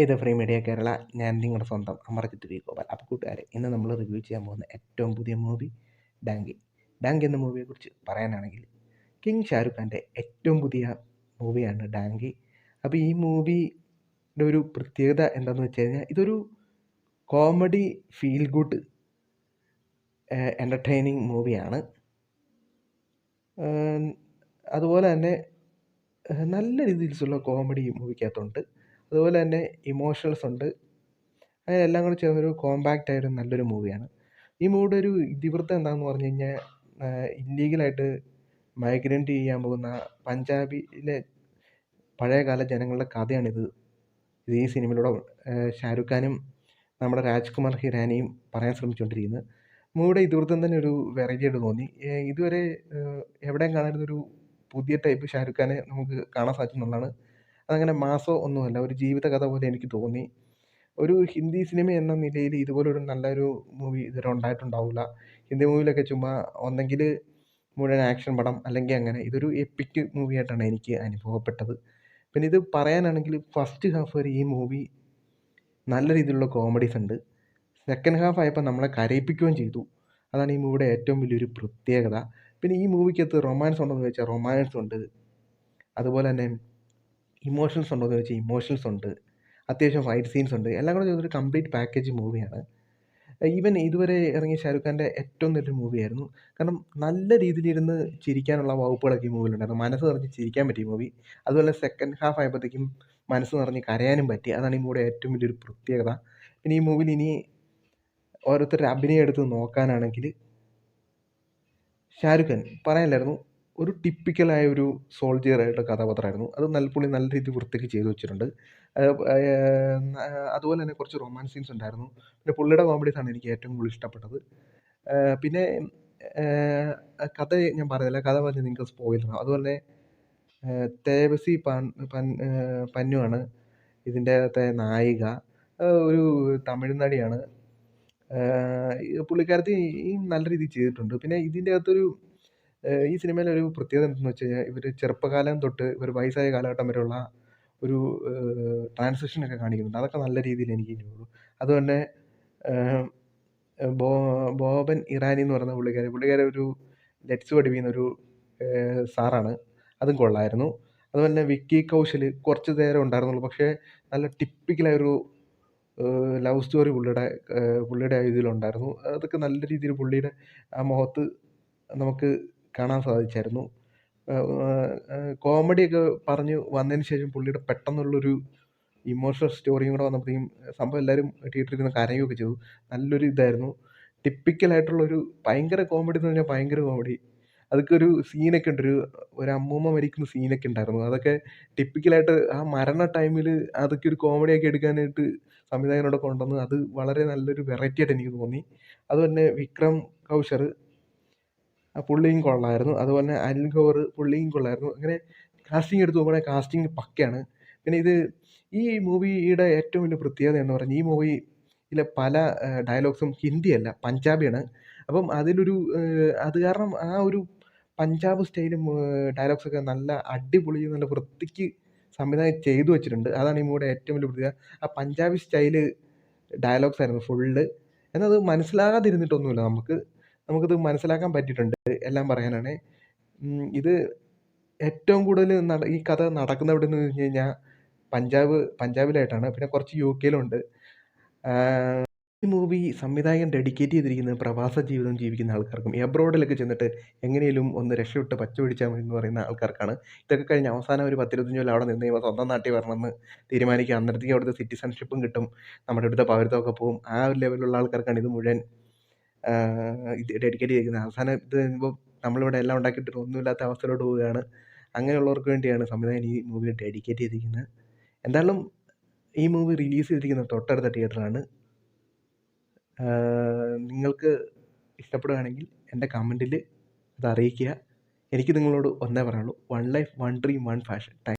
ഇത് free media Kerala. ഞാൻ നിങ്ങളുടെ സ്വന്തം അമർജിത്ത് വി ഗോപാൽ. അപ്പോൾ കൂട്ടുകാരെ, ഇന്ന് നമ്മൾ റിവ്യൂ ചെയ്യാൻ പോകുന്ന ഏറ്റവും പുതിയ മൂവി ഡാങ്കി. ഡാങ്കി എന്ന മൂവിയെക്കുറിച്ച് പറയാനാണെങ്കിൽ കിങ് ഷാരൂഖ് ഖാൻ്റെ ഏറ്റവും പുതിയ മൂവിയാണ് ഡാങ്കി. അപ്പോൾ ഈ മൂവിയുടെ ഒരു പ്രത്യേകത എന്താണെന്ന് വെച്ച് കഴിഞ്ഞാൽ, ഇതൊരു കോമഡി ഫീൽ ഗുഡ് എൻ്റർടൈനിങ് മൂവിയാണ്. അതുപോലെ തന്നെ നല്ല രീതിയിലുള്ള കോമഡി മൂവിക്കകത്തുണ്ട്. അതുപോലെ തന്നെ ഇമോഷണൽസ് ഉണ്ട്. അങ്ങനെ എല്ലാം കൂടി ചേർന്നൊരു കോമ്പാക്റ്റ് ആയിട്ട് നല്ലൊരു മൂവിയാണ്. ഈ മൂവിയുടെ ഒരു ഇതിവൃത്തം എന്താണെന്ന് പറഞ്ഞു കഴിഞ്ഞാൽ, ഇല്ലീഗലായിട്ട് മൈഗ്രൻ്റ് ചെയ്യാൻ പോകുന്ന പഞ്ചാബിലെ പഴയകാല ജനങ്ങളുടെ കഥയാണിത്. ഈ സിനിമയിലൂടെ ഷാരൂഖ് ഖാനും നമ്മുടെ രാജ്കുമാർ ഹിരാനിയും പറയാൻ ശ്രമിച്ചുകൊണ്ടിരിക്കുന്നത്. മൂവിയുടെ ഇതിവൃത്തം തന്നെ ഒരു വെറൈറ്റി ആയിട്ട് തോന്നി. ഇതുവരെ എവിടെയും കാണാനൊരു പുതിയ ടൈപ്പ് ഷാരൂഖ് ഖാനെ നമുക്ക് കാണാൻ സാധിക്കുന്നുള്ളതാണ്. അതങ്ങനെ മാസോ ഒന്നുമല്ല, ഒരു ജീവിത കഥ പോലെ എനിക്ക് തോന്നി. ഒരു ഹിന്ദി സിനിമ എന്ന നിലയിൽ ഇതുപോലൊരു നല്ലൊരു മൂവി ഇതുവരെ ഉണ്ടായിട്ടുണ്ടാവില്ല. ഹിന്ദി മൂവിയിലൊക്കെ ചുമ്മാ ഒന്നെങ്കിൽ മുഴുവൻ ആക്ഷൻ പടം, അല്ലെങ്കിൽ അങ്ങനെ. ഇതൊരു എപ്പിക് മൂവിയായിട്ടാണ് എനിക്ക് അനുഭവപ്പെട്ടത്. പിന്നെ ഇത് പറയാനാണെങ്കിൽ ഫസ്റ്റ് ഹാഫ് വരെ ഈ മൂവി നല്ല രീതിയിലുള്ള കോമഡീസ് ഉണ്ട്. സെക്കൻഡ് ഹാഫ് ആയപ്പോൾ നമ്മളെ കരയിപ്പിക്കുകയും ചെയ്തു. അതാണ് ഈ മൂവിയുടെ ഏറ്റവും വലിയൊരു പ്രത്യേകത. പിന്നെ ഈ മൂവിക്കകത്ത് റൊമാൻസ് ഉണ്ടോയെന്ന് ചോദിച്ചാൽ റൊമാൻസ് ഉണ്ട്. അതുപോലെ തന്നെ ഇമോഷൻസ് ഉണ്ടോയെന്ന് ചോദിച്ചാൽ ഇമോഷൻസ് ഉണ്ട്. അത്യാവശ്യം ഫൈറ്റ് സീൻസ് ഉണ്ട്. എല്ലാം കൂടെ ചേർന്നൊരു കംപ്ലീറ്റ് പാക്കേജ് മൂവിയാണ്. ഈവൻ ഇതുവരെ ഇറങ്ങിയ ഷാരൂഖ് ഖാൻ്റെ ഏറ്റവും നല്ലൊരു മൂവിയായിരുന്നു. കാരണം നല്ല രീതിയിലിരുന്ന് ചിരിക്കാനുള്ള വകുപ്പുകളൊക്കെ ഈ മൂവിയിലുണ്ടായിരുന്നു. മനസ്സ് നിറഞ്ഞ് ചിരിക്കാൻ പറ്റിയ മൂവി. അതുപോലെ സെക്കൻഡ് ഹാഫ് ആയപ്പോഴത്തേക്കും മനസ്സ് നിറഞ്ഞ് കരയാനും പറ്റി. അതാണ് ഈ മൂവിയുടെ ഏറ്റവും വലിയൊരു പ്രത്യേകത. പിന്നെ ഈ മൂവിയിൽ ഇനി ഓരോരുത്തരുടെ അഭിനയം എടുത്ത് നോക്കാനാണെങ്കിൽ ഷാരൂഖ് ഖാൻ പറയാനില്ലായിരുന്നു, ഒരു ടിപ്പിക്കലായ ഒരു സോൾജിയറായിട്ടുള്ള കഥാപാത്രമായിരുന്നു. അത് പുള്ളി നല്ല രീതിയിൽ വൃത്തിക്ക് ചെയ്തു വെച്ചിട്ടുണ്ട്. അതുപോലെ തന്നെ കുറച്ച് റൊമാൻസ് സീൻസ് ഉണ്ടായിരുന്നു. പിന്നെ പുള്ളിയുടെ കോമഡീസാണ് എനിക്ക് ഏറ്റവും കൂടുതൽ ഇഷ്ടപ്പെട്ടത്. പിന്നെ കഥ ഞാൻ പറയുന്നില്ല, കഥ പറഞ്ഞ് നിങ്ങൾക്ക് സ്പോയിലറാവും. അതുപോലെ തേവസി പന്നുവാണ് ഇതിൻ്റെ അകത്തെ നായിക. ഒരു തമിഴ് നടിയാണ്. പുള്ളിക്കാരത്തി നല്ല രീതിയിൽ ചെയ്തിട്ടുണ്ട്. പിന്നെ ഇതിൻ്റെ അകത്തൊരു ഈ സിനിമയിലൊരു പ്രത്യേകത എന്തെന്ന് വെച്ച് കഴിഞ്ഞാൽ, ഇവർ ചെറുപ്പകാലം തൊട്ട് ഇവർ വയസ്സായ കാലഘട്ടം വരെയുള്ള ഒരു ട്രാൻസിഷനൊക്കെ കാണിക്കുന്നുണ്ട്. അതൊക്കെ നല്ല രീതിയിൽ എനിക്ക് തോന്നുന്നു. അതുപോലെ ബോബൻ ഇറാനി എന്ന് പറയുന്ന പുള്ളിക്കാരൻ ഒരു ലെറ്റ്സ് പഠിപ്പിക്കുന്ന ഒരു സാറാണ്. അതും കൊള്ളായിരുന്നു. അതുപോലെ തന്നെ വിക്കി കൗശൽ കുറച്ച് നേരം ഉണ്ടായിരുന്നുള്ളൂ. പക്ഷേ നല്ല ടിപ്പിക്കലായൊരു ലവ് സ്റ്റോറി പുള്ളിയുടെ ഇതിലുണ്ടായിരുന്നു. അതൊക്കെ നല്ല രീതിയിൽ പുള്ളിയുടെ ആ മുഖത്ത് നമുക്ക് കാണാൻ സാധിച്ചായിരുന്നു. കോമഡിയൊക്കെ പറഞ്ഞ് വന്നതിന് ശേഷം പുള്ളിയുടെ പെട്ടെന്നുള്ളൊരു ഇമോഷണൽ സ്റ്റോറിയും കൂടെ വന്നപ്പോഴത്തേക്കും സംഭവം എല്ലാവരും തിയേറ്ററിൽ നിന്ന് കരയുകയൊക്കെ ചെയ്തു. നല്ലൊരു ഇതായിരുന്നു. ടിപ്പിക്കലായിട്ടുള്ളൊരു ഭയങ്കര കോമഡി എന്ന് പറഞ്ഞാൽ ഭയങ്കര കോമഡി. അതൊക്കെ ഒരു സീനൊക്കെ ഉണ്ട്. ഒരു അമ്മൂമ്മ മരിക്കുന്ന സീനൊക്കെ ഉണ്ടായിരുന്നു. അതൊക്കെ ടിപ്പിക്കലായിട്ട് ആ മരണ ടൈമിൽ അതൊക്കെ ഒരു കോമഡിയാക്കി എടുക്കാനായിട്ട് സംവിധായകനോട് കൊണ്ടുവന്ന് അത് വളരെ നല്ലൊരു വെറൈറ്റി ആയിട്ട് എനിക്ക് തോന്നി. അതുപോലെ വിക്രം കൗശർ പുള്ളിയും കൊള്ളായിരുന്നു. അതുപോലെ തന്നെ അനിൽ ഗൗർ പുള്ളിയും കൊള്ളായിരുന്നു. അങ്ങനെ കാസ്റ്റിംഗ് എടുത്ത് നോക്കുകയാണെങ്കിൽ കാസ്റ്റിംഗ് പക്കയാണ്. പിന്നെ ഈ മൂവിയുടെ ഏറ്റവും വലിയ പ്രത്യേകത എന്ന് പറഞ്ഞാൽ, ഈ മൂവിയിലെ പല ഡയലോഗ്സും ഹിന്ദിയല്ല, പഞ്ചാബിയാണ്. അപ്പം അത് കാരണം ആ ഒരു പഞ്ചാബ് സ്റ്റൈലും ഡയലോഗ്സൊക്കെ നല്ല അടിപൊളി നല്ല വൃത്തിക്ക് സംവിധാനം ചെയ്തു വെച്ചിട്ടുണ്ട്. അതാണ് ഈ മൂവിയുടെ ഏറ്റവും വലിയ പ്രത്യേകത. ആ പഞ്ചാബി സ്റ്റൈല് ഡയലോഗ്സ് ആയിരുന്നു ഫുള്ള്. എന്നത് മനസ്സിലാകാതിരുന്നിട്ടൊന്നുമില്ല. നമുക്കിത് മനസ്സിലാക്കാൻ പറ്റിയിട്ടുണ്ട്. എല്ലാം പറയാനാണ്. ഇത് ഏറ്റവും കൂടുതൽ ഈ കഥ നടക്കുന്നത് എവിടെയെന്ന് വെച്ച് കഴിഞ്ഞാൽ പഞ്ചാബിലായിട്ടാണ്. പിന്നെ കുറച്ച് യുകെയിലുണ്ട്. ഈ മൂവി സംവിധായകൻ ഡെഡിക്കേറ്റ് ചെയ്തിരിക്കുന്നത് പ്രവാസ ജീവിതം ജീവിക്കുന്ന ആൾക്കാർക്കും എബ്രോഡിലൊക്കെ ചെന്നിട്ട് എങ്ങനെയും ഒന്ന് രക്ഷപ്പെട്ട് പച്ച പിടിച്ചാൽ മതി എന്ന് പറയുന്ന ആൾക്കാർക്കാണ്. ഇതൊക്കെ കഴിഞ്ഞ് അവസാനം ഒരു 10-25 കൊല്ലം അവിടെ നിന്ന് കഴിയുമ്പോൾ സ്വന്തം നാട്ടിൽ വരണമെന്ന് തീരുമാനിക്കുക. അന്നേരത്തേക്ക് അവിടുത്തെ സിറ്റിസൺഷിപ്പും കിട്ടും, നമ്മുടെ ഇവിടുത്തെ പൗരത്വമൊക്കെ പോവും. ആ ഒരു ലെവലിലുള്ള ആൾക്കാർക്കാണ് ഇത് മുഴുവൻ ഇത് ഡെഡിക്കേറ്റ് ചെയ്തിരിക്കുന്നത്. അവസാനം ഇത് കഴിയുമ്പോൾ നമ്മളിവിടെ എല്ലാം ഉണ്ടാക്കിയിട്ട് ഒന്നുമില്ലാത്ത അവസ്ഥയിലോട്ട് പോവുകയാണ്. അങ്ങനെയുള്ളവർക്ക് വേണ്ടിയാണ് സംവിധായകൻ ഈ മൂവി ഡെഡിക്കേറ്റ് ചെയ്തിരിക്കുന്നത്. എന്തായാലും ഈ മൂവി റിലീസ് ചെയ്തിരിക്കുന്നത് തൊട്ടടുത്ത തിയേറ്ററാണ്. നിങ്ങൾക്ക് ഇഷ്ടപ്പെടുകയാണെങ്കിൽ എൻ്റെ കമൻറ്റിൽ അത് അറിയിക്കുക. എനിക്ക് നിങ്ങളോട് ഒന്നേ പറയാനുള്ളൂ, 1 ലൈഫ് 1 ഡ്രീം 1 ഫാഷൻ.